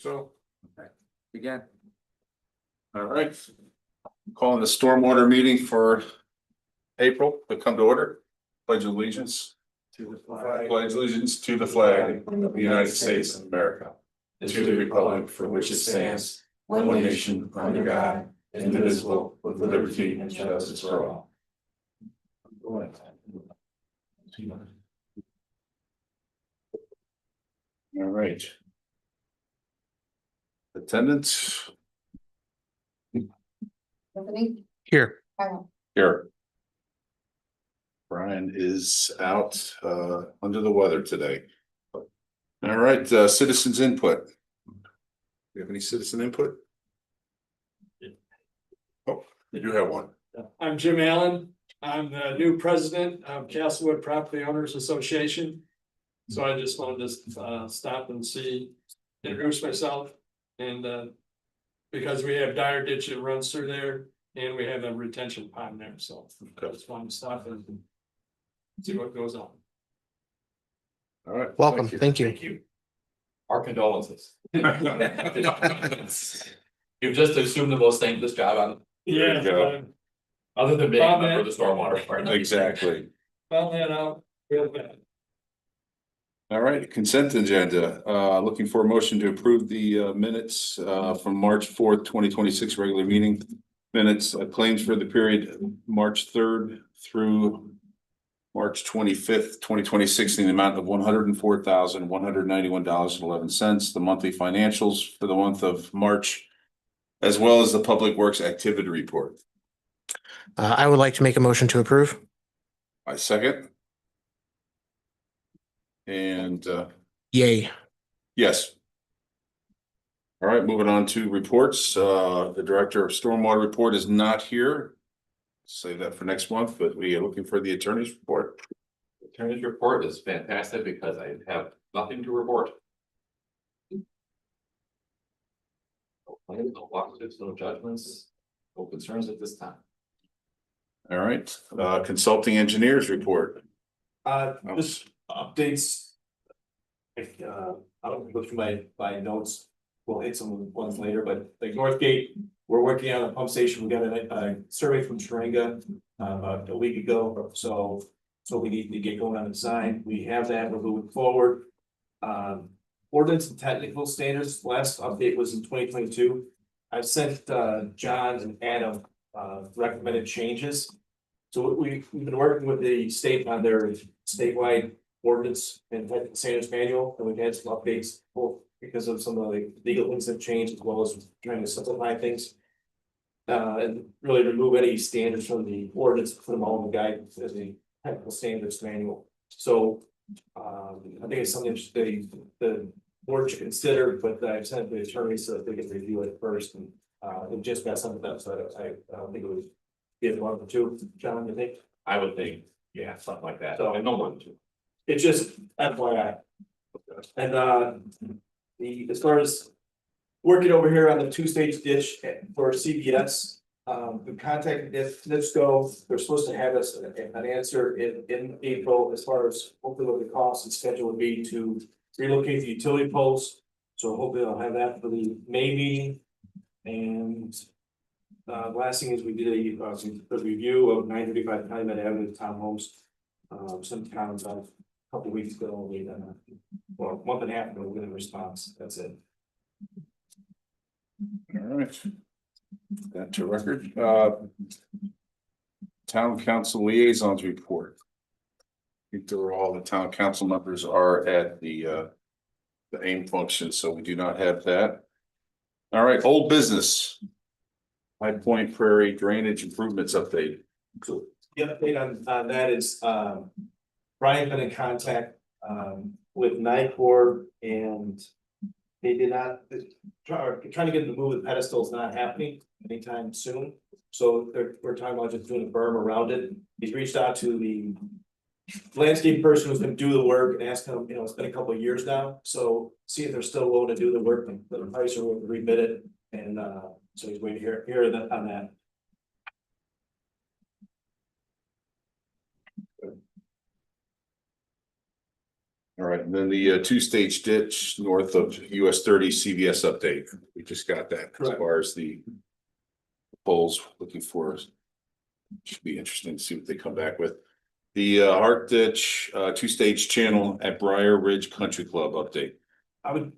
So, Again. all right. Calling the stormwater meeting for April to come to order. Pledge allegiance. To the flag. Pledge allegiance to the flag of the United States of America. And to the republic for which it stands, one nation under God, indivisible, with liberty and justice for all. All right. Attendance Anthony? Here. Kyle? here. Brian is out under the weather today. All right, citizens input. Do you have any citizen input? Oh, you do have one. I'm Jim Allen. I'm the new president of Castlewood Property Owners Association. So I just wanted to stop and introduce myself and because we have Dyer Ditch that runs through there and we have a retention pond there, so I just wanted to stop and see what goes on. All right. Welcome. Thank you. Thank you. Our condolences. You've just assumed the most thankless job on, There you go. other than being a Bob, member of man. the stormwater part. Exactly. Found that out real bad. All right, consent agenda, looking for a motion to approve the minutes from March 4th, 2026 regular meeting. Minutes, claims for the period March 3rd through March 25th, 2026 in the amount of $104,191.11. The monthly financials for the month of March, as well as the Public Works Activity Report. I would like to make a motion to approve. I second. And Yay. yes. All right, moving on to reports. The Director of Stormwater Report is not here. Save that for next month, but we are looking for the attorney's report. The attorney's report is fantastic because I have nothing to report. No claims, no lawsuits, no judgments, no concerns at this time. All right, consulting engineers report. Just updates. If, I don't go through my notes, we'll hit some ones later, but like Northgate, we're working on a pump station, we got a survey from Sharinga. About a week ago, so we need to get going on the design, we have that, we're moving forward. Ordinance and technical standards, last update was in 2022. I've sent John and Adam recommended changes. So we've been working with the state on their statewide ordinance and technical standards manual, and we've had some updates, both because of some of the legal things that changed, as well as trying to simplify things. And really remove any standards from the ordinance, put them all in the guidance as the technical standards manual. So I think it's something the board should consider, but I've sent the attorneys so that they can review it first, and just got some of that, so I don't think it would be a one or two. John, you think? I would think, yeah, something like that. So- And no more than two. It's just FYI. And as far as working over here on the two-stage ditch for CBS, we contacted NIPSCO. They're supposed to have us an answer in April as far as hopefully what the cost and schedule would be to relocate the utility poles. So hopefully I'll have that for the May meeting. And last thing is we did a review of 935 Calumet Avenue townhomes. Some towns a couple weeks ago, well, a month and a half ago, we got a response. That's it. All right. That to record. Town council liaisons report. I think there were all the town council members are at the AIM function, so we do not have that. All right, old business. High Point Prairie drainage improvements update. So the update on that is, Brian been in contact, with NICOR, and they did not, trying to get them to move the pedestal is not happening anytime soon. So we're talking about just doing a berm around it. He's reached out to the landscape person who's gonna do the work and asked him, it's been a couple of years now, so see if they're still willing to do the work, and the price or rebid it, and so he's waiting to hear that on that. All right, and then the two-stage ditch north of US 30 CVS update. We just got that as Correct. far as the polls looking for. Should be interesting to see what they come back with. The Hart Ditch two-stage channel at Briar Ridge Country Club update. I would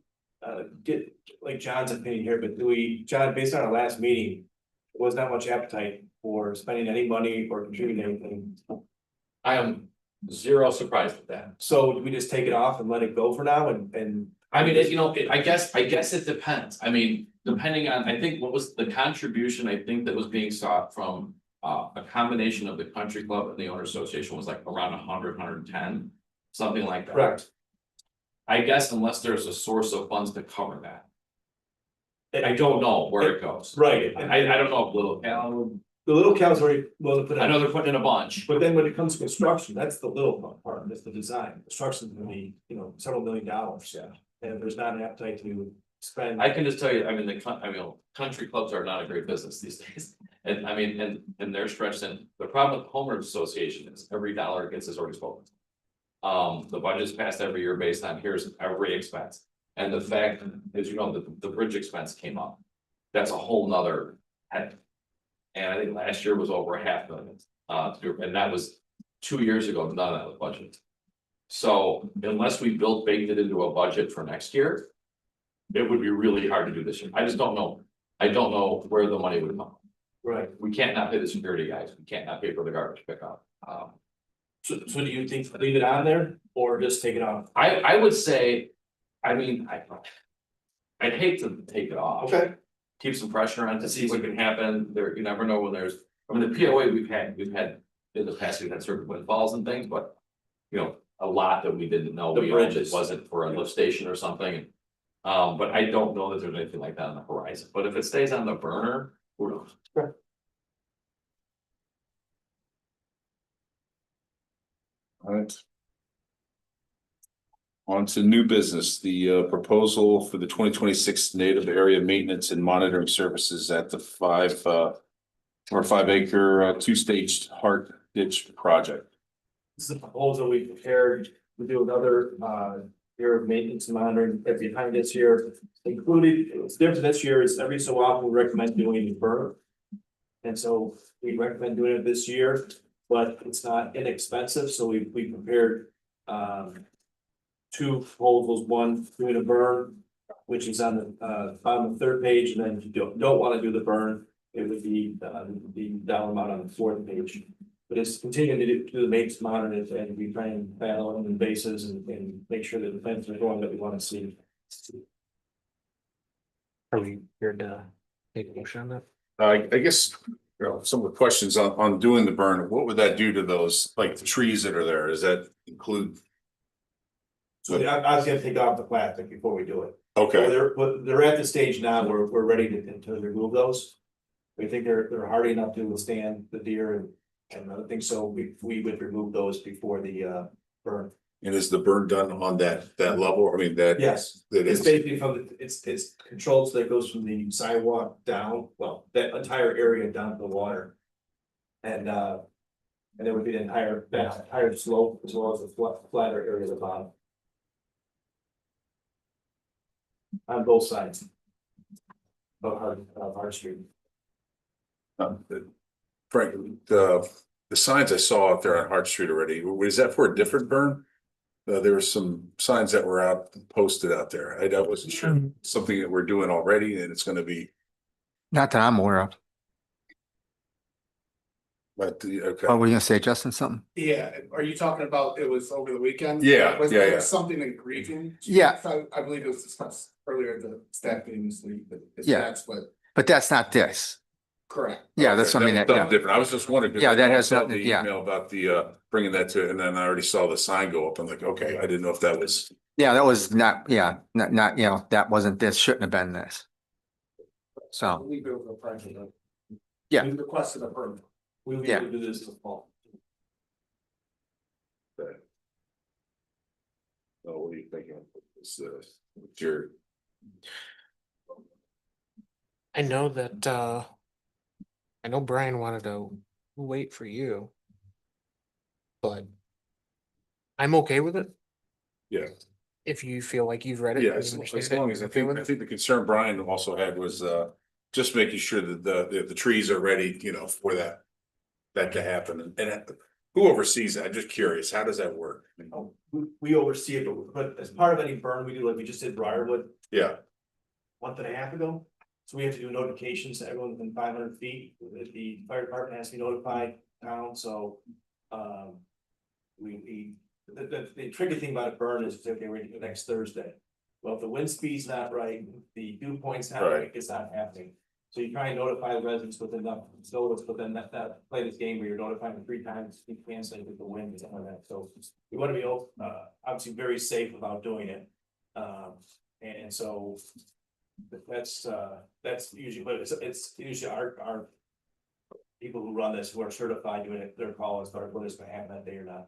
get like John's opinion here, but John, based on our last meeting, there was not much appetite for spending any money or contributing anything. I am zero surprised with that. So do we just take it off and let it go for now and I mean, I guess it depends. I mean, depending on, I think what was the contribution, I think that was being sought from. A combination of the country club and the owner association was like around 110, something like that. correct? I guess unless there's a source of funds to cover that. I don't know where it goes. Right, I don't know if Little Cal, the little Cal's already willing to put I in, know they're putting in a bunch. but then when it comes to construction, that's the little part, that's the design. Construction's gonna be, several $1 million. Yeah. And if there's not an appetite to spend. I can just tell you, I mean, country clubs are not a great business these days. And I mean, and they're stretched in. The problem with the homeowners association is every dollar it gets is already spoken. The budget's passed every year based on here's every expense. And the fact, as you know, the bridge expense came up. That's a whole nother head. And I think last year was over $500,000. And that was 2 years ago, none of that was budgeted. So unless we baked it into a budget for next year, it would be really hard to do this year. I just don't know. I don't know where the money would come. Right, We can't not pay the security guys. We can't not pay for the garbage pickup. so do you think leave it on there or just take it off? I would say, I mean, I'd hate to take it off. Okay. Keep some pressure on to see what can happen. There, you never know when there's, I mean, the POA we've had in the past, we've had certain windfalls and things, but. A lot that we didn't know. The We owned, it bridges. wasn't for a lift station or something. But I don't know that there's anything like that on the horizon. But if it stays on the burner, who knows? All right. On to new business, the proposal for the 2026 native area maintenance and monitoring services at the 5 acre two-stage Hart Ditch project. This is a proposal we prepared, we do another year of maintenance and monitoring every time this year. Included, it's different this year is every so often we recommend doing a burn. And so we recommend doing it this year, but it's not inexpensive, so we prepared 2 proposals, one doing a burn, which is on the bottom of the 3rd page, and then if you don't want to do the burn, it would be the dollar amount on the 4th page. But it's continuing to do the maintenance monitors and we try and battle in bases and make sure that the fences are going that we want to see. Are we here to take a motion on that? I guess, some of the questions on doing the burn, what would that do to those, like the trees that are there? Does that include? So I was gonna take off the plastic before we do it. Okay, They're at the stage now where we're ready to remove those. We think they're hardy enough to withstand the deer and other things, so we would remove those before the burn. and is the burn done on that level? I mean, that. Yes, That it's is, basically it's controlled so that goes from the sidewalk down, well, that entire area down to the water. And there would be an higher slope as well as the flatter area of the bottom. On both sides. Of Hart Street. Frank, the signs I saw out there on Hart Street already, was that for a different burn? There were some signs that were posted out there. I wasn't sure, something that we're doing already and it's gonna be, Not that I'm aware of. but, okay. What were you gonna say, Justin, something? Yeah, are you talking about it was over the weekend? Yeah, Was yeah, there yeah. something in Grecian? Yeah. I believe it was discussed earlier at the staff meeting this week, but if Yeah. that's what, But that's not this. correct. Yeah, that's something that, Something yeah. different. I was just wondering. 'cause Yeah, that I has saw nothing- the yeah. Email about the bringing that to, and then I already saw the sign go up. I'm like, okay, I didn't know if that was. Yeah, that was not, yeah, not, that wasn't this, shouldn't have been this. I So, believe it was a project. Yeah. We requested a permit. We would Yeah. do this in the fall. Oh, what are you thinking? It's your. I know that, I know Brian wanted to wait for you. But I'm okay with it. Yeah. if you feel like you've read it. Yeah, and as you as understand long it, as I okay with think, I it. think the concern Brian also had was, just making sure that the trees are ready, you know, for that to happen, and who oversees that? I'm just curious, how does that work? Oh, we oversee it, but as part of any burn we do, like we just did Briarwood Yeah, month and a half ago. So we have to do notifications to everyone within 500 feet. The fire department has to be notified town, so, the tricky thing about a burn is, okay, we're gonna do next Thursday. Well, if the wind speed's not right, the dew point's not right, it's not happening. So you try and notify the residents within enough notice, but then that play this game where you're notifying them 3 times, you canceling with the wind and something like that, so. We wanna be, obviously very safe about doing it. And so. That's usually, but it's usually our. People who run this, who are certified doing it, their call as far as whether it's gonna happen that day or not.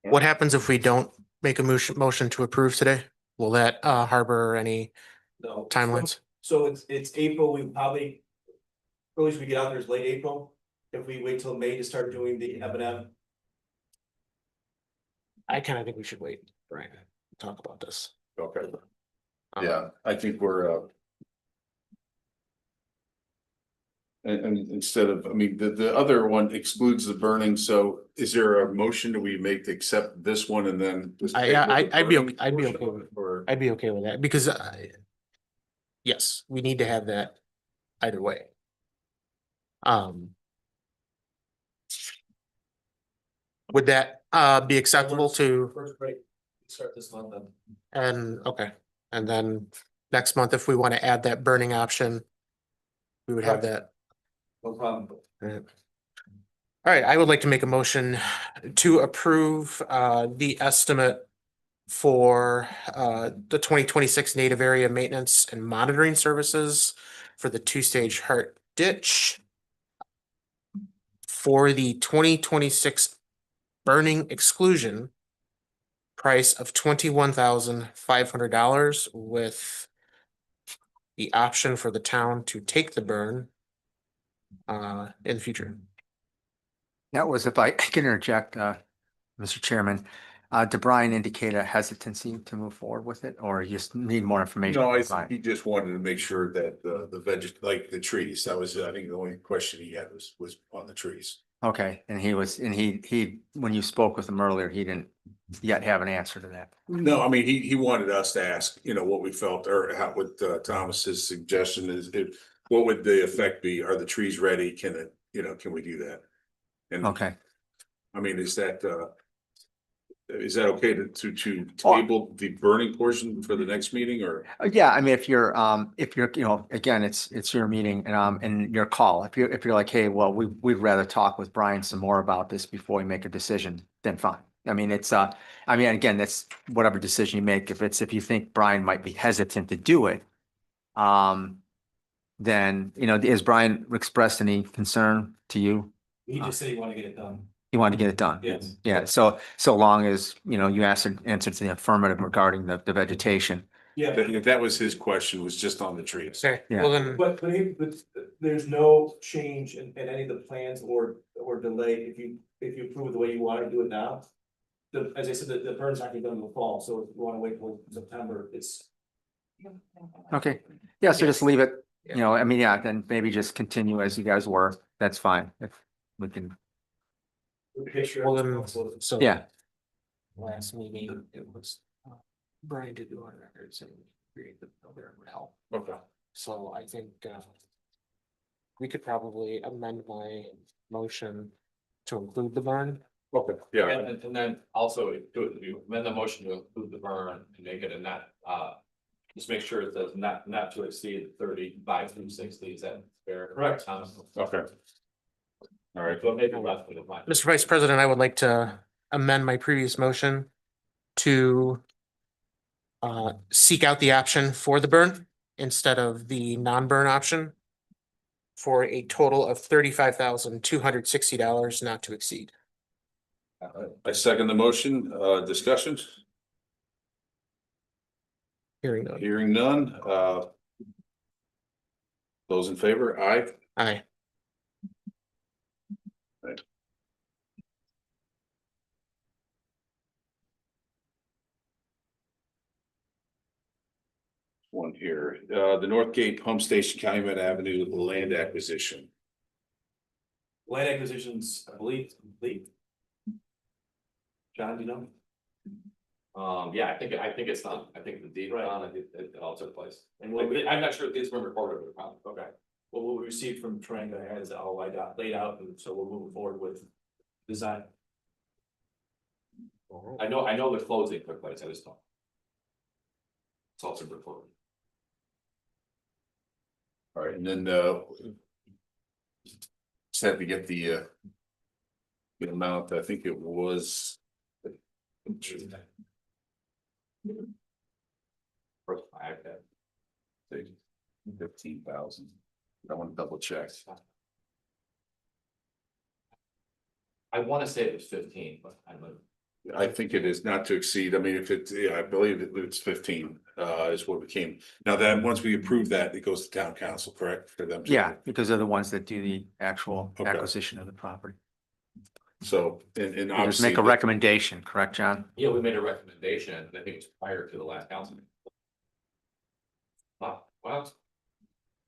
What happens if we don't make a motion to approve today? Will that harbor any No. timelines? So it's April, we probably. Earliest we get out there is late April. If we wait till May to start doing the M&M, I kind of think we should wait, Brian, to talk about this. okay, Um, yeah, I think we're, and instead of, I mean, the other one excludes the burning, so is there a motion that we make to accept this one and then? just Yeah, table the I'd be burning okay, I'd be portion okay with it. Or, I'd be okay with that because yes, we need to have that either way. Would that be acceptable to, first break, start this month then. and okay, and then next month, if we want to add that burning option, we would have that. No problem. All right, I would like to make a motion to approve the estimate for the 2026 native area maintenance and monitoring services for the 2-stage Hart ditch for the 2026 burning exclusion price of $21,500 with the option for the town to take the burn in the future. That was, if I can interject, Mr. Chairman, did Brian indicate a hesitancy to move forward with it, or you just need more information? no, from Brian? he just wanted to make sure that like the trees, that was, I think the only question he had was on the trees. Okay, and he, when you spoke with him earlier, he didn't yet have an answer to that. No, I mean, he wanted us to ask, you know, what we felt or how, what Thomas's suggestion is, what would the effect be? Are the trees ready? Can it, you know, can we do that? And Okay, I mean, is that okay to Oh. table the burning portion for the next meeting or? yeah, I mean, if you're, you know, again, it's your meeting and your call. If you're like, hey, well, we'd rather talk with Brian some more about this before we make a decision, then fine. I mean, I mean, again, that's whatever decision you make. If you think Brian might be hesitant to do it, then, you know, has Brian expressed any concern to you? He just said he wanted to get it done. You want to get it done? Yes. Yeah, so long as, you know, you answered to the affirmative regarding the vegetation. Yeah, That was his question, was just on the trees. Okay, Yeah. well then, but there's no change in any of the plans or delay if you approve it the way you want to do it now. As I said, the burn's not gonna be done in the fall, so if you want to wait till September, it's. Okay, yeah, so just leave it, Yeah. you know, I mean, yeah, then maybe just continue as you guys were. That's fine. If we can, well then, so. yeah, Last meeting, it was, Brian did do on record saying create the builder would help. Okay. So I think, we could probably amend my motion to include the burn. Okay, yeah, And then also you amend the motion to include the burn and make it a net, just make sure it says not to exceed 35 through 60, is that fair? Correct. Thomas? okay. All right, So maybe left with it. Mr. Vice President, I would like to amend my previous motion to seek out the option for the burn instead of the non-burn option for a total of $35,260 not to exceed. I second the motion, discussions, Hearing none. hearing none, those in favor, aye. Aye. one here, the Northgate Pump Station, Calumet Avenue land acquisition. Land acquisitions, I believe, complete. John, do you know? Yeah, I think it's done. I think the deed was on, I think it all took place. And what we, I'm not sure if these were recorded, but probably. okay, what we received from Triangle has it all laid out, and so we're moving forward with design. I know the closing took place, I just don't. It's also recorded. All right, and then, just had to get the amount, I think it was. First, I have that. 15,000. I want to double check. I wanna say it was 15, but I don't. I think it is not to exceed, I mean, if it's, yeah, I believe it's 15, is what it became. Now that, once we approve that, it goes to town council, correct, for them? to- Yeah, because they're the ones that do the actual Okay. acquisition of the property. So, and We just obviously. make a recommendation, correct, John? Yeah, we made a recommendation, and I think it was prior to the last council meeting. Well,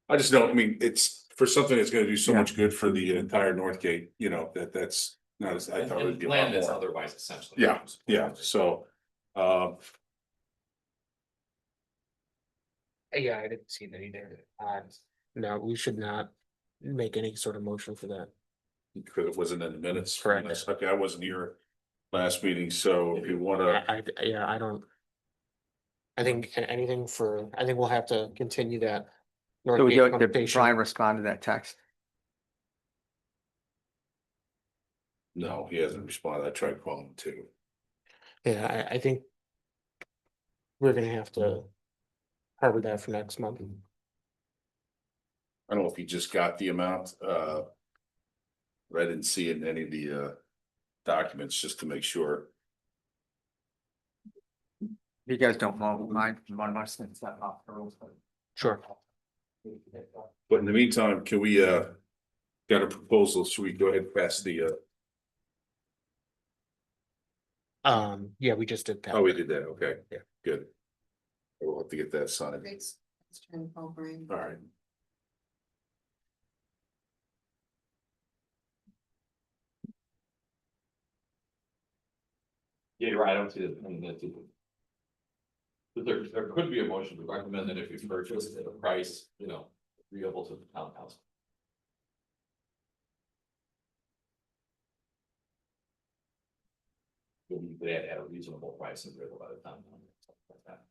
I just don't, I mean, it's for something that's gonna do so Yeah. much good for the entire Northgate, you know, that's not as, I thought it would be a lot land is more. otherwise essentially. Yeah, so, Yeah, I didn't see that either. No, we should not make any sort of motion for that. because it wasn't in the minutes. Correct. Okay, I wasn't here last meeting, so if you wanna, Yeah, I don't. I think anything for, I think we'll have to continue that. So we Northgate do, pump did station. Brian respond to that text? no, he hasn't responded. I tried calling him too. Yeah, I think. We're gonna have to. Cover that for next month. I don't know if he just got the amount, but I didn't see it in any of the documents, just to make sure. You guys don't mind, one more sentence that off the rules. Sure. But in the meantime, can we, got a proposal, should we go ahead and pass the, Yeah, we just did that. oh, we did that, okay. Yeah. Good. We'll have to get that signed. Thanks. Let's try and call Brian. All right. Yeah, you're right, I don't see it. I mean, that's. But there could be a motion to recommend that if you purchase at a price, agreeable to the town council. You could add at a reasonable price and agreeable by the town council, something like that.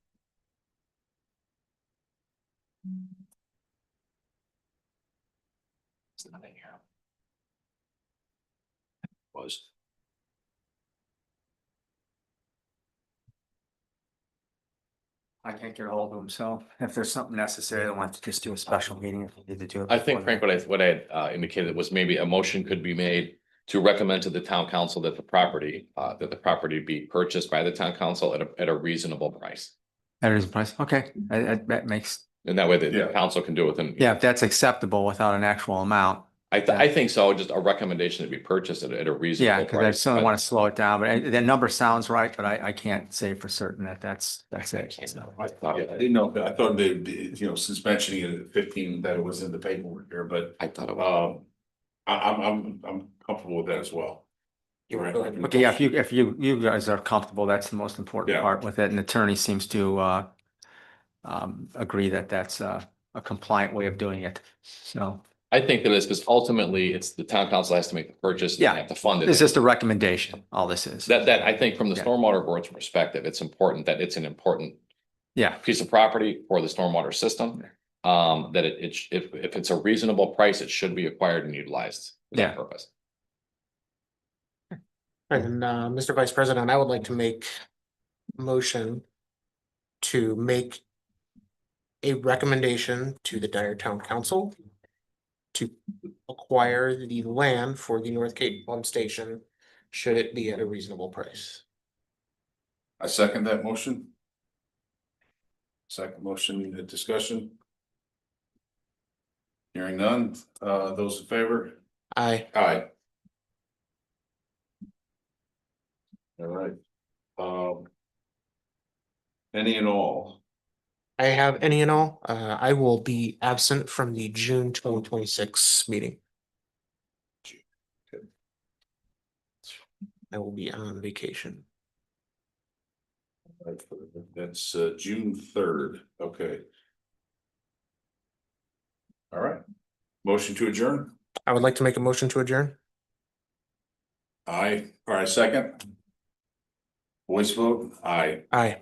It's not in here. Was. I can't get a hold of him, so if there's something necessary, I want to just do a special meeting if we need to do it. I think before Frank, what I had indicated was maybe a motion could be made to recommend to the town council that the property be purchased by the town council at a reasonable price. that. That is the price, okay, that makes, And that way the Yeah. council can do it within. yeah, if that's acceptable without an actual amount. I think so, just a recommendation to be purchased at a Yeah, reasonable because I price. certainly but want to slow it down, but that number sounds right, but I can't say for certain that that's it. So, I didn't know, I thought they'd be, since mentioning it at 15, that it was in the paperwork here, but, I thought it was. I'm comfortable with that as well. You wanna go ahead and- Okay, yeah, if you guys are comfortable, that's the most important Yeah. part with it, and the attorney seems to agree that that's a compliant way of doing it, so. I think that it's because ultimately it's the town council has to make the purchase. and they Yeah, Have to fund it. It's just a recommendation, all this is. That I think from the Yeah. stormwater board's perspective, it's important that it's an important Yeah, piece of property for the stormwater system. That if it's a reasonable price, it should be acquired and utilized for that Yeah. purpose. And Mr. Vice President, I would like to make a motion to make a recommendation to the Dyer Town Council to acquire the land for the Northgate Pump Station, should it be at a reasonable price. I second that motion. Second motion, discussion. Hearing none, those in favor? Aye. Aye. All right. Any and all. I have any and all. I will be absent from the June 2026 meeting. I will be on vacation. That's June 3rd. Okay. All right. Motion to adjourn? I would like to make a motion to adjourn. Aye. All right, second. Voice vote? Aye. Aye.